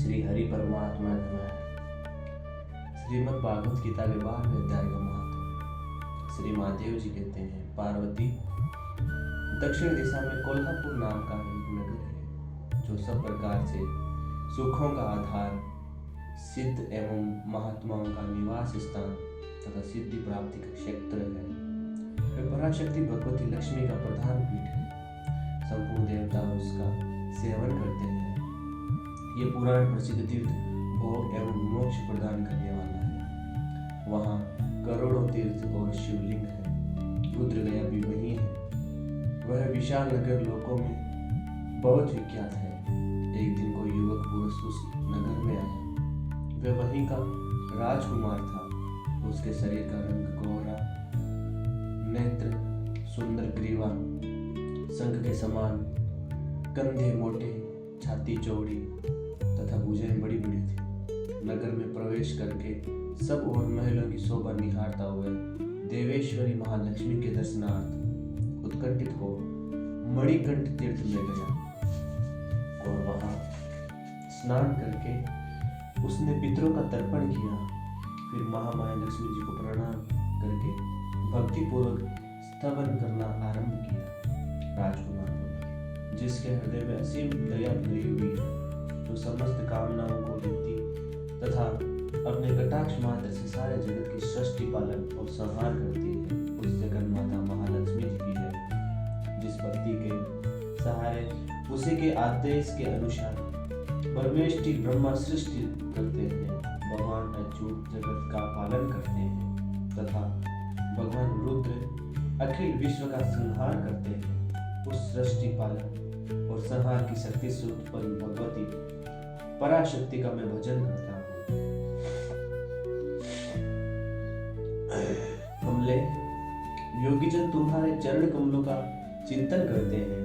श्री हरि परमात्मा नमः। श्रीमद् भागवत गीता के 12वें अध्याय का महत्व। श्री महादेव जी कहते हैं, पार्वती, दक्षिण दिशा में कोल्हापुर नाम का एक नगर है, जो सब प्रकार से सुखों का आधार, सिद्ध एवं महात्माओं का निवास स्थान तथा सिद्धि प्राप्ति का क्षेत्र है। वे पराशक्ति भगवती लक्ष्मी का प्रधान पीठ है। संपूर्ण देवता उसका सेवन करते हैं। ये पुराण प्रसिद्ध तीर्थ भोग एवं मोक्ष प्रदान करने वाला है। वहाँ करोड़ों तीर्थ और शिवलिंग है। रुद्रगया भी वही है। वह विशाल नगर लोकों में बहुत विख्यात है। एक दिन कोई युवक पुरुष उस नगर में आया। वह वहीं का राजकुमार था। उसके शरीर का रंग गोरा, नेत्र सुंदर ग्रीवा, शंख के समान, कंधे मोटे, छाती चौड़ी तथा भुजाएं बड़ी बड़ी थी। नगर में प्रवेश करके सब और महलों की शोभा निहारता हुए देवेश्वरी महालक्ष्मी के दर्शनार्थ उत्कंठित हो मणिकंठ तीर्थ में गया और वहां स्नान करके उसने पितरों का तर्पण किया। फिर महामाया लक्ष्मी जी को प्रणाम करके भक्तिपूर्वक स्तवन करना आरंभ किया। राजकुमार बोला, जिसके हृदय में असीम दया भरी हुई है, जो समस्त कामनाओं को देती तथा अपने कटाक्ष मात्र से सारे जगत की सृष्टि पालन और संहार करती है, उस जगन माता महालक्ष्मी जी की है। जिस भक्ति के सहारे उसी के आदेश के अनुसार परमेष्टि ब्रह्मा सृष्टि करते हैं, भगवान अच्युत जगत का पालन करते हैं तथा भगवान रुद्र अखिल विश्व का संहार करते हैं। उस सृष्टि पालन और संहार की शक्ति से उत्पन्न भगवती पराशक्ति का मैं भजन करता हूँ। कमले, योगीजन तुम्हारे चरण कमलों का चिंतन करते हैं।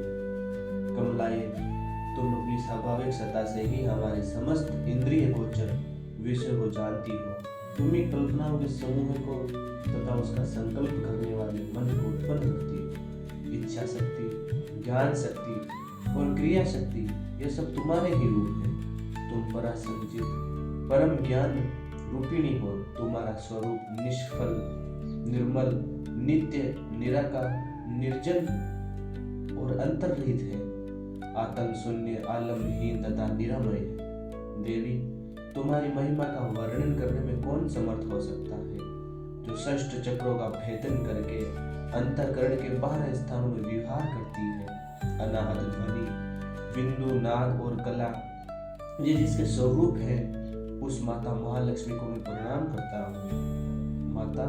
कमलाए, तुम अपनी स्वाभाविक सत्ता से ही हमारे समस्त इंद्रिय गोचर विषय को जानती हो। तुम ही कल्पनाओं के समूह को तथा उसका संकल्प करने वाले मन को उत्पन्न करती हो। इच्छा शक्ति, ज्ञान शक्ति और क्रिया शक्ति, ये सब तुम्हारे ही रूप है। तुम परासंचित परम ज्ञान रूपिणी हो। तुम्हारा स्वरूप निष्फल, निर्मल, नित्य, निराकार, निर्जन और अंतर्रहित है। आतंक शून्य, आलमहीन तथा निरामय है। देवी, तुम्हारी महिमा का वर्णन करने में कौन समर्थ हो सकता है, जो षष्ठ चक्रों का भेदन करके अंतःकरण के 12 स्थानों में विहार करती है। अनाहत ध्वनि, बिंदु, नाद और कला, ये जिसके स्वरूप है, उस माता महालक्ष्मी को मैं प्रणाम करता हूँ। माता,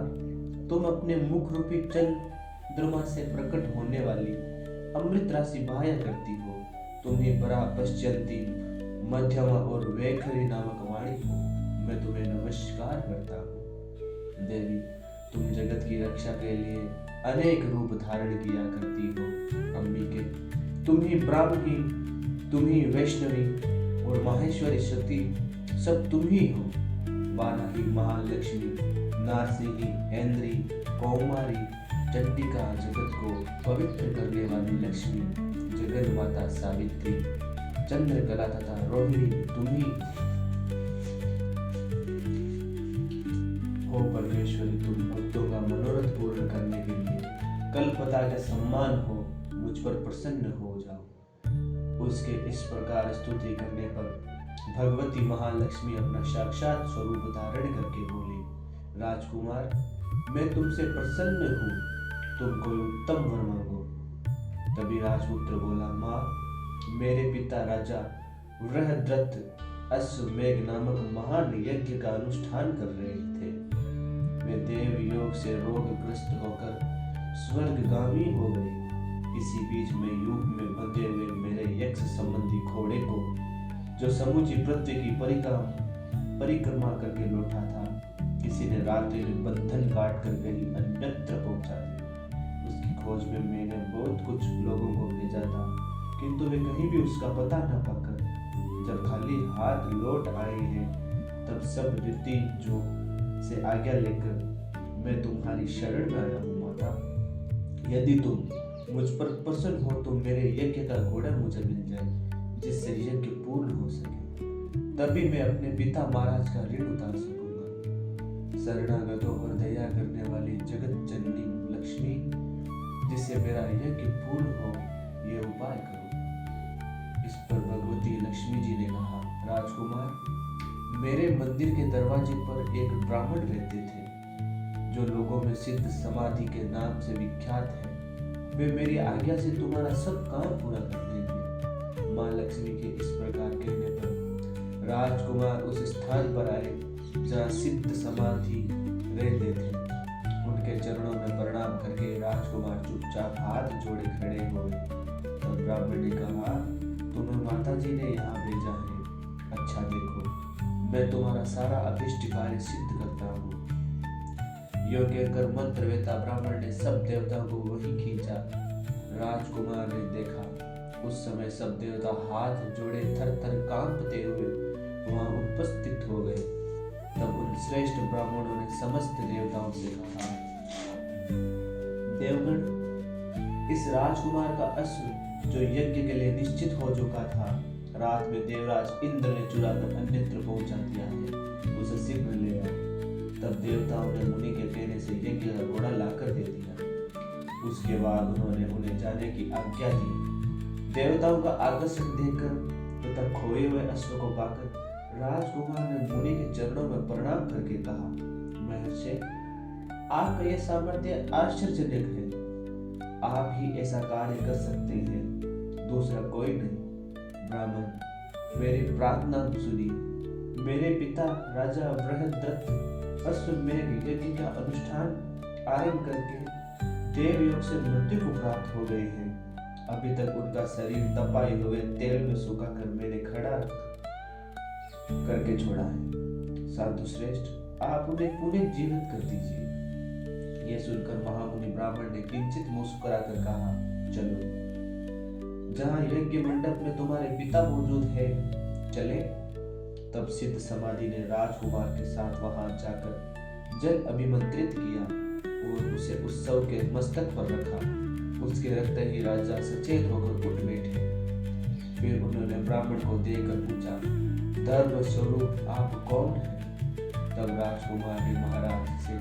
तुम अपने मुख रूपी चंद्रमा से प्रकट होने वाली अमृत राशि बहाया करती हो। तुम ही परा, पश्चंती, मध्यमा और वैखरी नामक वाणी हो। मैं तुम्हें नमस्कार करता हूँ। देवी, तुम जगत की रक्षा के लिए अनेक रूप धारण किया करती हो। अंबिके, तुम ही ब्राह्मणी, तुम ही वैष्णवी और माहेश्वरी शक्ति, सब तुम ही हो। वाराही, महालक्ष्मी, नारसिंही, ऐन्द्री, कौमारी, चंडिका, जगत को पवित्र करने वाली लक्ष्मी, जगन माता सावित्री, चंद्रकला तथा रोहिणी, तुम ही हो। परमेश्वरी, तुम भक्तों का मनोरथ पूर्ण करने के लिए कल्पता के सम्मान हो, मुझ पर प्रसन्न हो जाओ। उसके इस प्रकार स्तुति करने पर भगवती महालक्ष्मी अपना साक्षात स्वरूप धारण करके बोली, राजकुमार, मैं तुमसे प्रसन्न हूँ। तुम कोई उत्तम वर मांगो। तभी राजपुत्र बोला, माँ, मेरे पिता राजा बृहद्रथ अश्वमेघ नामक महान यज्ञ का अनुष्ठान कर रहे थे। वे देव योग से रोगग्रस्त होकर स्वर्गगामी हो गए। इसी बीच में युग में बंधे हुए मेरे यक्ष संबंधी घोड़े को, जो समूची पृथ्वी की परिक्रमा करके लौटा था, किसी ने रात्रि में बंधन काट कर कहीं अन्यत्र पहुंचा दिया। उसकी खोज में मैंने बहुत कुछ लोगों को भेजा था, किंतु वे कहीं भी उसका पता न पाकर जब खाली हाथ लौट आए हैं, तब सब रीति जो से आज्ञा लेकर मैं तुम्हारी शरण में आया हूँ। माता, यदि तुम मुझ पर प्रसन्न हो तो मेरे यज्ञ का घोड़ा मुझे मिल जाए, जिससे यज्ञ पूर्ण हो सके। तभी मैं अपने पिता महाराज का ऋण उतार सकूंगा। शरणागतों पर दया करने वाली जगत जननी लक्ष्मी, जिससे मेरा यज्ञ पूर्ण हो, ये उपाय करो। इस पर भगवती लक्ष्मी जी ने कहा, राजकुमार, मेरे मंदिर के दरवाजे पर एक ब्राह्मण रहते थे, जो लोगों में सिद्ध समाधि के नाम से विख्यात है। वे मेरी आज्ञा से तुम्हारा सब काम पूरा कर देंगे। माँ लक्ष्मी के इस प्रकार कहने पर राजकुमार उस स्थान पर आए जहाँ सिद्ध समाधि रहते थे। उनके चरणों में प्रणाम करके राजकुमार चुपचाप हाथ जोड़े खड़े हुए। तब ब्राह्मण ने कहा, तुम्हें माता जी ने यहाँ भेजा है। अच्छा देखो, मैं तुम्हारा सारा अभिष्ट कार्य सिद्ध करता हूँ। यो कहकर मंत्रवेता ब्राह्मण ने सब देवताओं को वहीं खींचा। राजकुमार ने देखा, उस समय सब देवता हाथ जोड़े थर थर कांपते हुए वहां उपस्थित हो गए। तब उन श्रेष्ठ ब्राह्मणों ने समस्त देवताओं से कहा, देवगण, इस राजकुमार का अश्व जो यज्ञ के लिए निश्चित हो चुका था, रात में देवराज इंद्र ने चुराकर अन्यत्र पहुंचा दिया है। उसे शीघ्र ले आओ। तब देवताओं ने मुनि के कहने से यज्ञ का घोड़ा लाकर दे दिया। उसके बाद उन्होंने उन्हें जाने की आज्ञा दी। देवताओं का आकर्षण देखकर तथा खोए हुए अश्व को पाकर राजकुमार ने मुनि के चरणों में प्रणाम करके कहा, महर्षि, आपका यह सामर्थ्य आश्चर्यजनक है। आप ही ऐसा कार्य कर सकते हैं, दूसरा कोई नहीं। ब्राह्मण, मेरी प्रार्थना सुनिए। मेरे पिता राजा बृहद्रथ अश्वमेध यज्ञ का अनुष्ठान आरंभ करके देवयोग से मृत्यु को प्राप्त हो गए हैं। अभी तक उनका शरीर तपाए हुए तेल में सुखाकर मैंने खड़ा करके छोड़ा है। साधु श्रेष्ठ, आप उन्हें पुनः जीवित कर दीजिए। यह सुनकर महामुनि ब्राह्मण ने किंचित मुस्कुराकर कहा, चलो, जहाँ यज्ञ मंडप में तुम्हारे पिता मौजूद है, चले। तब सिद्ध समाधि ने राजकुमार के साथ वहां जाकर जल अभिमंत्रित किया और उसे उत्सव के मस्तक पर रखा। उसके रखते ही राजा सचेत होकर उठ बैठे। फिर उन्होंने ब्राह्मण को देखकर पूछा, धर्म स्वरूप आप कौन हैं? तब राजकुमार ने महाराज से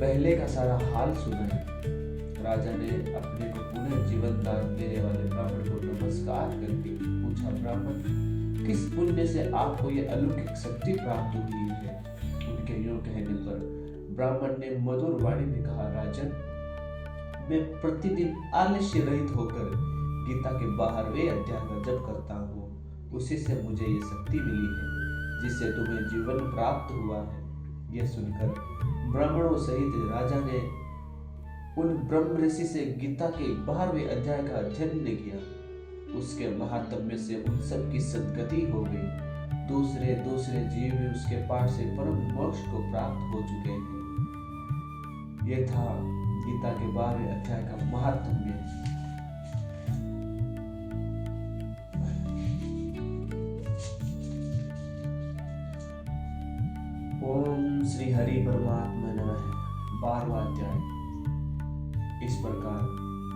पहले का सारा हाल सुना। राजा ने अपने को पुनः जीवन दान देने वाले ब्राह्मण को नमस्कार करके पूछा, ब्राह्मण, किस पुण्य से आपको यह अलौकिक शक्ति प्राप्त हुई है? उनके यूं कहने पर ब्राह्मण ने मधुर वाणी में कहा, राजन, मैं प्रतिदिन आलस्य रहित होकर गीता के 12वें अध्याय का जप करता हूँ। उसी से मुझे ये शक्ति मिली है जिससे तुम्हें जीवन प्राप्त हुआ है। यह सुनकर ब्राह्मणों सहित राजा ने उन ब्रह्म ऋषि से गीता के 12वें अध्याय का अध्ययन किया। उसके महात्म्य से उन सब की सद्गति हो गई। दूसरे जीव भी उसके पाठ से परम मोक्ष को प्राप्त हो चुके हैं। यह था गीता के 12वें अध्याय का महात्म्य। ओम श्री हरि परमात्मा नमः। 12वां अध्याय। इस प्रकार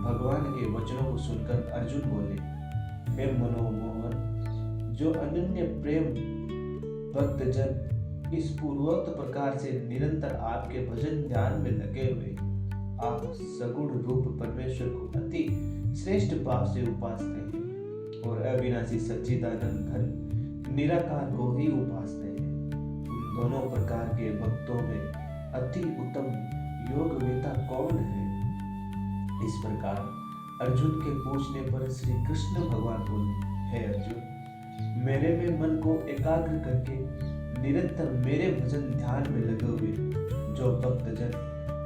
भगवान के वचनों को सुनकर अर्जुन बोले, हे मनोमोहन, जो अनन्य प्रेम भक्तजन इस पूर्वोक्त प्रकार से निरंतर आपके भजन ध्यान में लगे हुए, आप सगुण रूप परमेश्वर को अति श्रेष्ठ भाव से उपासते हैं और अविनाशी सच्चिदानंद घन निराकार को ही उपासते हैं। उन दोनों प्रकार के भक्तों में अति उत्तम योगवेता कौन है? इस प्रकार अर्जुन के पूछने पर श्री कृष्ण भगवान बोले, हे अर्जुन, मेरे में मन को एकाग्र करके निरंतर मेरे भजन ध्यान में लगे हुए जो भक्तजन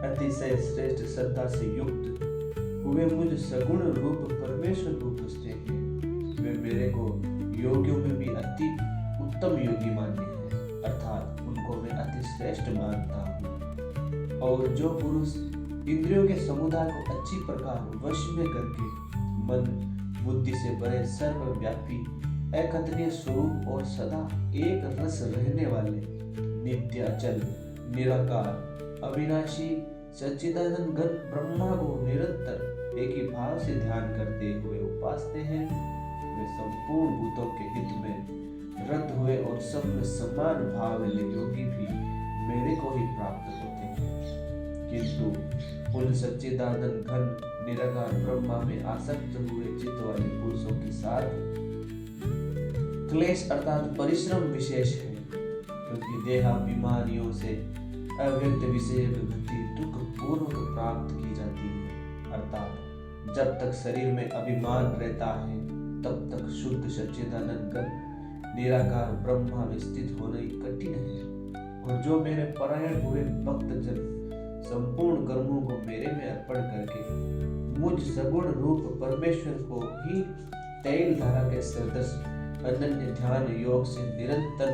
अतिशय श्रेष्ठ श्रद्धा से युक्त हुए मुझ सगुण रूप परमेश्वर को पूजते हैं, वे मेरे को योगियों में भी अति उत्तम योगी मानते हैं, अर्थात उनको मैं अति श्रेष्ठ मानता हूँ। और जो पुरुष इंद्रियों के समुदाय को अच्छी प्रकार वश में करके मन बुद्धि से भरे सर्वव्यापी एकत्रीय स्वरूप और सदा एक रस रहने वाले नित्य अचल निराकार अविनाशी सच्चिदानंद घन ब्रह्मा को निरंतर एक ही भाव से ध्यान करते हुए उपासते हैं, वे हुए संपूर्ण भूतों के हित में रत हुए और सब में समान भाव वाले योगी भी मेरे को ही प्राप्त होते हैं। किंतु उन सच्चिदानंद घन निराकार ब्रह्मा में आसक्त हुए चित्त वाले पुरुषों के साथ क्लेश अर्थात परिश्रम विशेष है, क्योंकि देहाभिमानियों से अव्यक्त विषय गति दुख पूर्वक प्राप्त की जाती है। अर्थात जब तक शरीर में अभिमान रहता है तब तक शुद्ध सच्चिदानंद निराकार ब्रह्मा में स्थित होना कठिन है। और जो मेरे परायण हुए भक्त जन संपूर्ण कर्मों को मेरे में अर्पण करके मुझ सगुण रूप परमेश्वर को ही तैल धारा के सदृश अनन्य ध्यान योग से निरंतर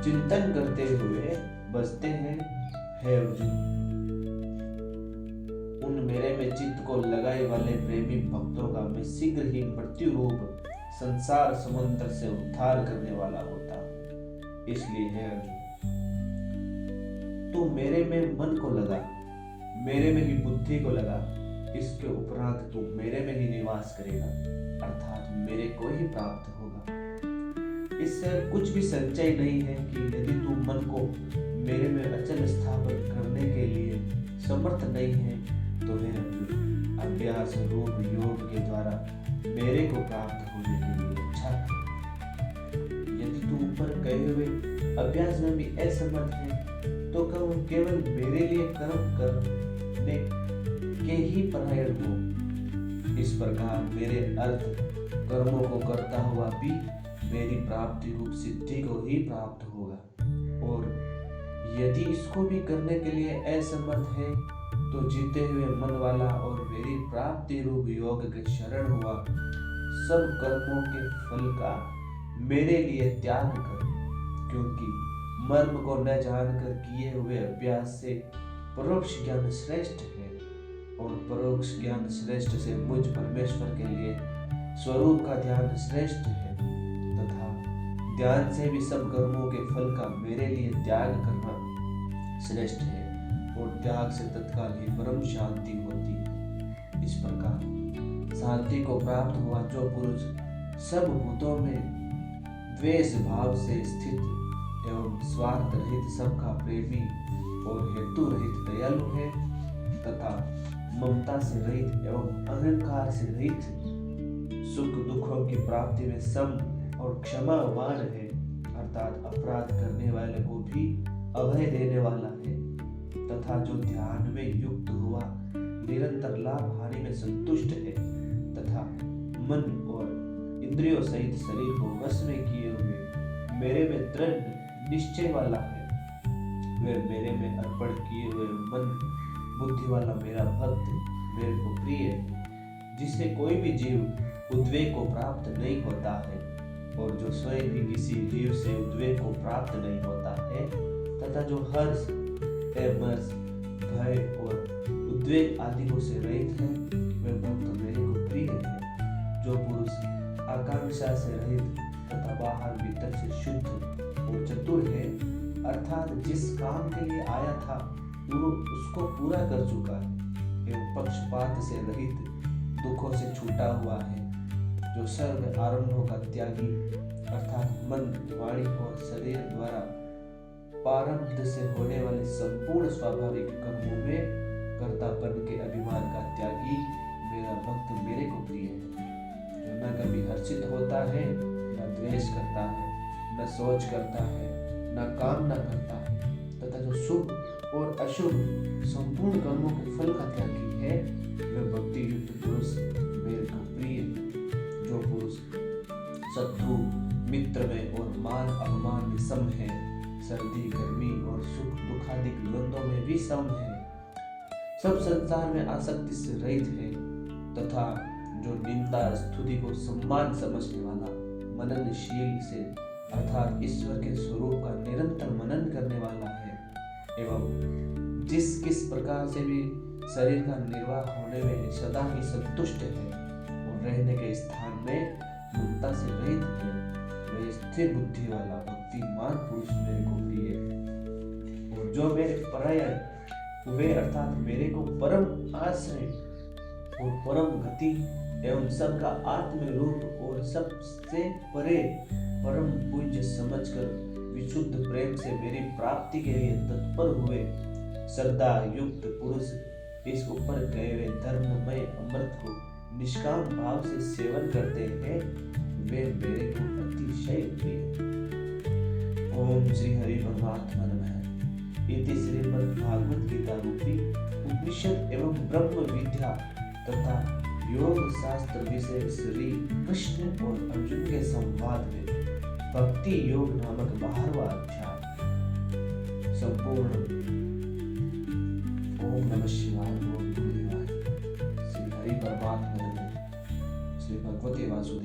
चिंतन करते हुए बसते हैं, हे अर्जुन, उन मेरे में चित्त को लगाए वाले प्रेमी भक्तों का मैं शीघ्र ही मृत्यु रूप संसार समुद्र से उद्धार करने वाला होता। इसलिए हे अर्जुन, तू मेरे में मन को लगा, मेरे में ही बुद्धि को लगा, इसके उपरांत तू मेरे में ही निवास करेगा, अर्थात मेरे को ही प्राप्त होगा। इससे कुछ भी संचय नहीं है कि यदि तू मन को मेरे में अचल स्थापन करने के लिए समर्थ नहीं है तो हे अर्जुन, अभ्यास रूप योग के द्वारा मेरे को प्राप्त होने के लिए अच्छा कर। यदि तू ऊपर कहे हुए अभ्यास में भी असमर्थ है तो केवल मेरे लिए कर्म करने के ही परायण हो। इस प्रकार मेरे अर्थ कर्मों को करता हुआ भी मेरी प्राप्ति रूप सिद्धि को ही प्राप्त होगा। और यदि इसको भी करने के लिए असमर्थ है तो जीते हुए मन वाला और मेरी प्राप्ति रूप योग के शरण हुआ सब कर्मों के फल का मेरे लिए त्याग कर, क्योंकि मर्म को न जानकर किए हुए अभ्यास से परोक्ष ज्ञान श्रेष्ठ है और परोक्ष ज्ञान श्रेष्ठ से मुझ परमेश्वर के लिए स्वरूप का ध्यान श्रेष्ठ है, तथा ध्यान से भी सब कर्मों के फल का मेरे लिए त्याग करना श्रेष्ठ है और त्याग से तत्काल ही परम शांति होती है। इस प्रकार शांति को प्राप्त हुआ जो पुरुष सब भूतों में द्वेष भाव से स्थित एवं स्वार्थ रहित सबका प्रेमी और हेतु रहित दयालु है तथा ममता से रहित एवं अहंकार से रहित सुख दुखों की प्राप्ति में सम और क्षमावान है, अर्थात अपराध करने वाले को भी अभय देने वाला है, तथा जो ध्यान में युक्त हुआ निरंतर लाभ हानि में संतुष्ट है तथा मन और इंद्रियों सहित शरीर को वश में किए हुए मेरे में दृढ़ निश्चय वाला है। वे मेरे में अर्पण किए हुए मन बुद्धि वाला मेरा भक्त मेरे को प्रिय है, जिससे कोई भी जीव उद्वेग को प्राप्त नहीं होता है और जो स्वयं भी किसी जीव से उद्वेग को प्राप्त नहीं होता है तथा जो हर्ष एवं भय और उद्वेग आदि से रहित है, वे भक्त मेरे को प्रिय है। जो पुरुष आकांक्षा से रहित तथा बाहर भीतर से शुद्ध और चतुर है, अर्थात जिस काम के लिए आया था वो उसको पूरा कर चुका है एवं पक्षपात से रहित दुखों से छूटा हुआ है, जो सर्व आरंभों का त्यागी अर्थात मन वाणी और शरीर द्वारा प्रारब्ध से होने वाले संपूर्ण स्वाभाविक कर्मों में कर्तापन के अभिमान का त्यागी मेरा भक्त मेरे को प्रिय है, जो न कभी हर्षित होता है, न द्वेष करता है, न सोच करता है, न कामना करता है, तथा जो शुभ और अशुभ संपूर्ण कर्मों के फल का त्यागी है, वह भक्ति युक्त पुरुष मेरे को प्रिय है। जो पुरुष शत्रु मित्र में और मान अपमान में सम है, सर्दी गर्मी और सुख दुख आदि द्वंद्वों में भी सम है, सब संसार में आसक्ति से रहित है, तथा जो निंदा स्तुति को सम्मान समझने वाला मननशील से अर्थात ईश्वर के स्वरूप का निरंतर मनन करने वाला है एवं जिस किस प्रकार से भी शरीर का निर्वाह होने में सदा ही संतुष्ट है और रहने के स्थान में ममता से रहित है, वह स्थिर बुद्धि वाला भक्तिमान पुरुष मेरे को प्रिय है। और जो मेरे परायण वे अर्थात मेरे को परम आश्रय और परम गति एवं सबका आत्मिक रूप और सबसे परे परम पूज्य समझकर विशुद्ध प्रेम से मेरी प्राप्ति के लिए तत्पर हुए श्रद्धा युक्त पुरुष इस ऊपर गए हुए धर्ममय अमृत को निष्काम भाव से सेवन करते हैं, वे मेरे को अतिशय प्रिय। ओम श्री हरि परमात्मा नमः। इति श्रीमद् भागवत गीता रूपी उपनिषद एवं ब्रह्म विद्या तथा योग शास्त्र विषय श्री कृष्ण और अर्जुन के संवाद में भक्ति योग नामक 12वां अध्याय संपूर्ण। ओम नमः शिवाय। ओम गुरुदेवाय। श्री हरि परमात्मा नमः। श्री भगवते वासुदेव।